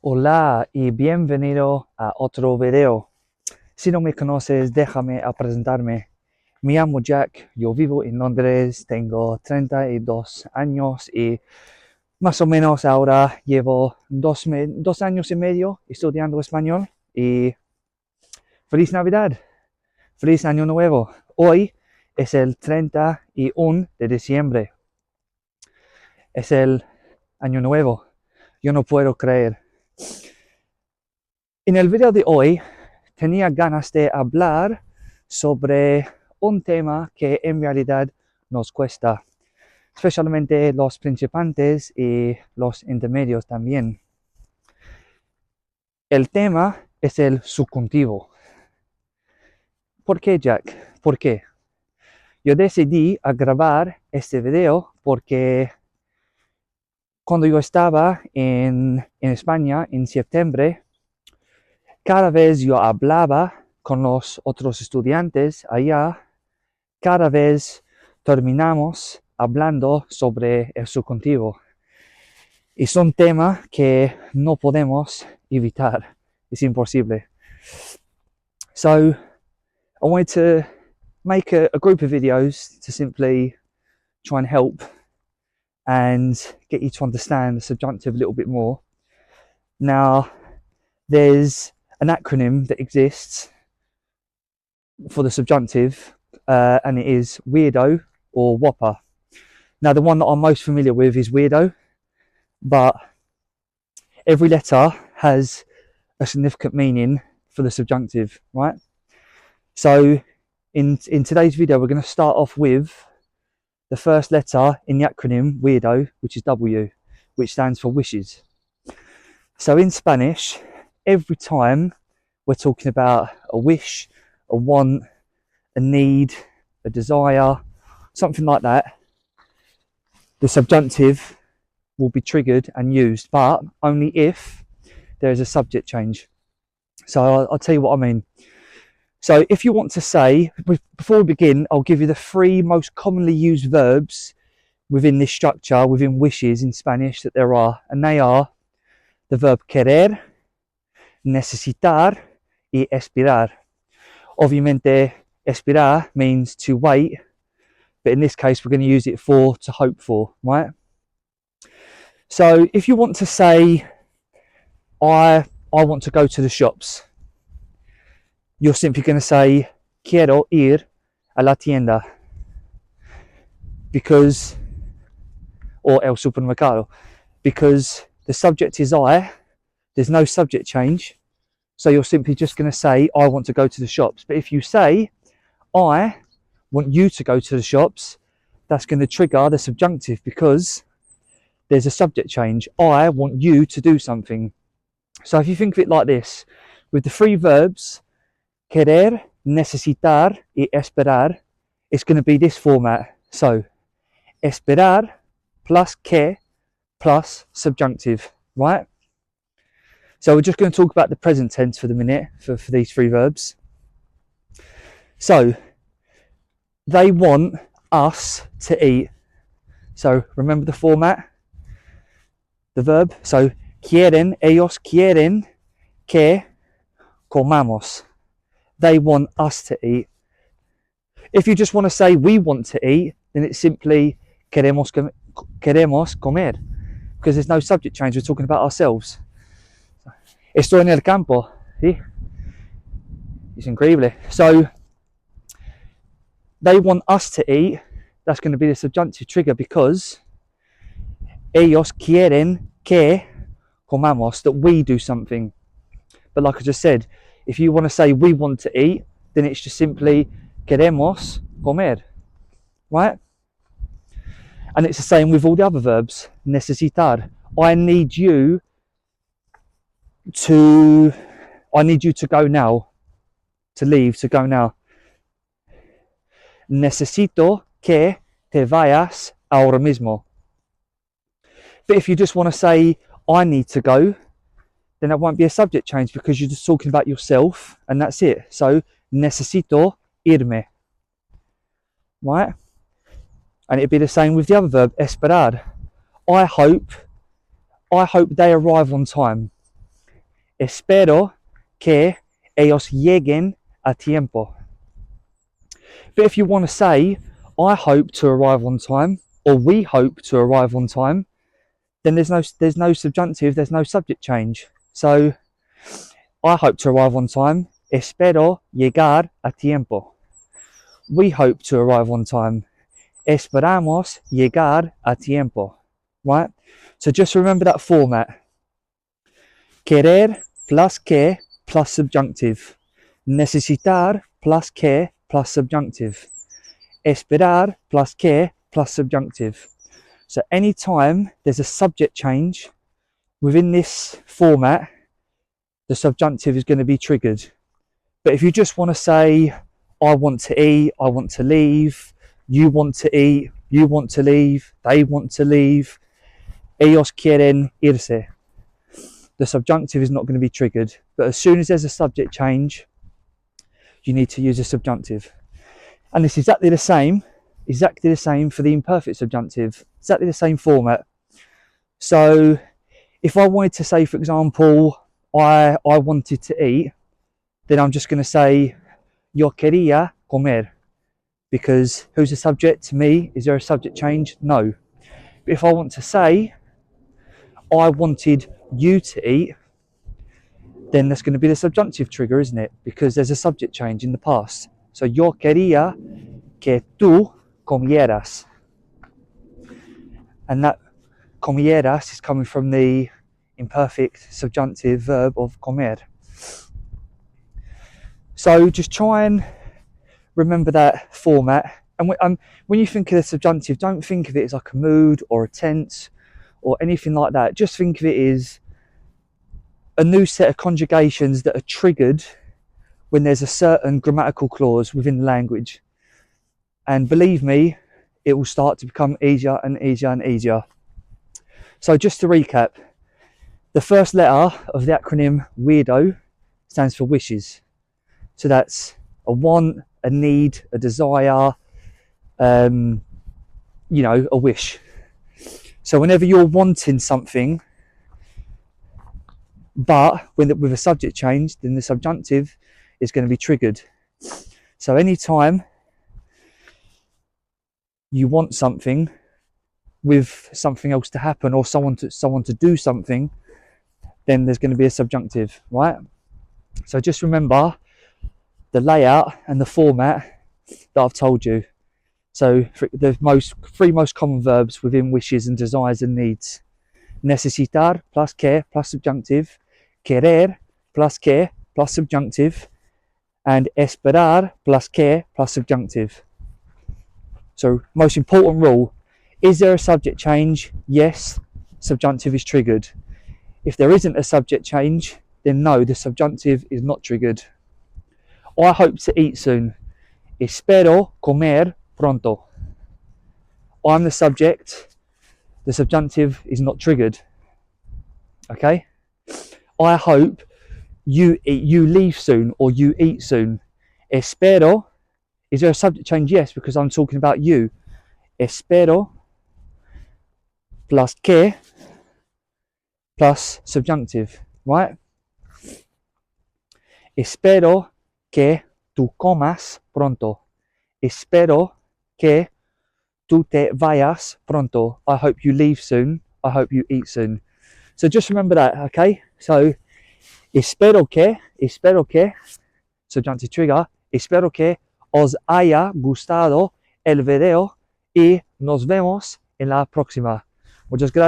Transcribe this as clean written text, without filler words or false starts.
Hola y bienvenido a otro video. Si no me conoces, déjame a presentarme. Me llamo Jack, yo vivo en Londres, tengo 32 años y más o menos ahora llevo dos años y medio estudiando español y feliz Navidad, feliz Año Nuevo. Hoy es el 31 de diciembre, es el Año Nuevo. Yo no puedo creer. En el video de hoy tenía ganas de hablar sobre un tema que en realidad nos cuesta, especialmente los principiantes y los intermedios también. El tema es el subjuntivo. ¿Por qué, Jack? ¿Por qué? Yo decidí a grabar este video porque cuando yo estaba en España en septiembre, cada vez yo hablaba con los otros estudiantes allá, cada vez terminamos hablando sobre el subjuntivo. Y son temas que no podemos evitar. Es imposible. So I wanted to make a group of videos to simply try and help and get you to understand the subjunctive a little bit more. Now, there's an acronym that exists for the subjunctive, and it is weirdo or whopper. Now, the one that I'm most familiar with is weirdo, but every letter has a significant meaning for the subjunctive, right? So in today's video, we're going to start off with the first letter in the acronym weirdo, which is W, which stands for wishes. So in Spanish, every time we're talking about a wish, a want, a need, a desire, something like that, the subjunctive will be triggered and used, but only if there is a subject change. So I'll tell you what I mean. So if you want to say, before we begin, I'll give you the three most commonly used verbs within this structure, within wishes in Spanish that there are, and they are the verb querer, necesitar, y esperar. Obviamente, esperar means to wait, but in this case, we're going to use it for to hope for, right? So if you want to say, I want to go to the shops, you're simply going to say, quiero ir a la tienda, because, or el supermercado, because the subject is I, there's no subject change, so you're simply just going to say, I want to go to the shops. But if you say, I want you to go to the shops, that's going to trigger the subjunctive because there's a subject change. I want you to do something. So if you think of it like this, with the three verbs, querer, necesitar, y esperar, it's going to be this format. So, esperar plus que plus subjunctive, right? So we're just going to talk about the present tense for the minute for these three verbs. So, they want us to eat. So remember the format, the verb. So, ellos quieren que comamos. They want us to eat. If you just want to say we want to eat, then it's simply queremos comer, because there's no subject change. We're talking about ourselves. Estoy en el campo. ¿Sí? Es increíble. So they want us to eat. That's going to be the subjunctive trigger because ellos quieren que comamos, that we do something. But like I just said, if you want to say we want to eat, then it's just simply queremos comer, right? And it's the same with all the other verbs. Necesitar. I need you to go now, to leave, to go now. Necesito que te vayas ahora mismo. But if you just want to say I need to go, then that won't be a subject change because you're just talking about yourself and that's it. So necesito irme, right? And it'd be the same with the other verb, esperar. I hope they arrive on time. espero que ellos lleguen a tiempo. But if you want to say, I hope to arrive on time, or we hope to arrive on time, then there's no subjunctive, there's no subject change. So, I hope to arrive on time, espero llegar a tiempo. We hope to arrive on time, esperamos llegar a tiempo. Right? So just remember that format. Querer plus que plus subjunctive. Necesitar plus que plus subjunctive. Esperar plus que plus subjunctive. So anytime there's a subject change within this format, the subjunctive is going to be triggered. But if you just want to say, I want to eat, I want to leave, you want to eat, you want to leave, they want to leave, ellos quieren irse, the subjunctive is not going to be triggered. But as soon as there's a subject change, you need to use a subjunctive. And it's exactly the same for the imperfect subjunctive, exactly the same format. So if I wanted to say, for example, I wanted to eat, then I'm just going to say, yo quería comer, because who's the subject? To me. Is there a subject change? No. But if I want to say, I wanted you to eat, then that's going to be the subjunctive trigger, isn't it? Because there's a subject change in the past. So yo quería que tú comieras. And that comieras is coming from the imperfect subjunctive verb of comer. So just try and remember that format. And when you think of the subjunctive, don't think of it as like a mood or a tense or anything like that. Just think of it as a new set of conjugations that are triggered when there's a certain grammatical clause within the language. And believe me, it will start to become easier and easier and easier. So just to recap, the first letter of the acronym weirdo stands for wishes. So that's a want, a need, a desire, a wish. So whenever you're wanting something, but with a subject change, then the subjunctive is going to be triggered. So anytime you want something with something else to happen or someone to do something, then there's going to be a subjunctive, right? So just remember the layout and the format that I've told you. So the three most common verbs within wishes and desires and needs: necesitar plus que plus subjunctive, querer plus que plus subjunctive, and esperar plus que plus subjunctive. So most important rule: is there a subject change? Yes, subjunctive is triggered. If there isn't a subject change, then no, the subjunctive is not triggered. I hope to eat soon. Espero comer pronto. I'm the subject. The subjunctive is not triggered. Okay? I hope you leave soon or you eat soon. Espero. Is there a subject change? Yes, because I'm talking about you. Espero plus que plus subjunctive, right? Espero que tú comas pronto. Espero que tú te vayas pronto. I hope you leave soon. I hope you eat soon. So just remember that, okay? So espero que, subjunctive trigger, espero que os haya gustado el video y nos vemos en la próxima. Muchas gracias.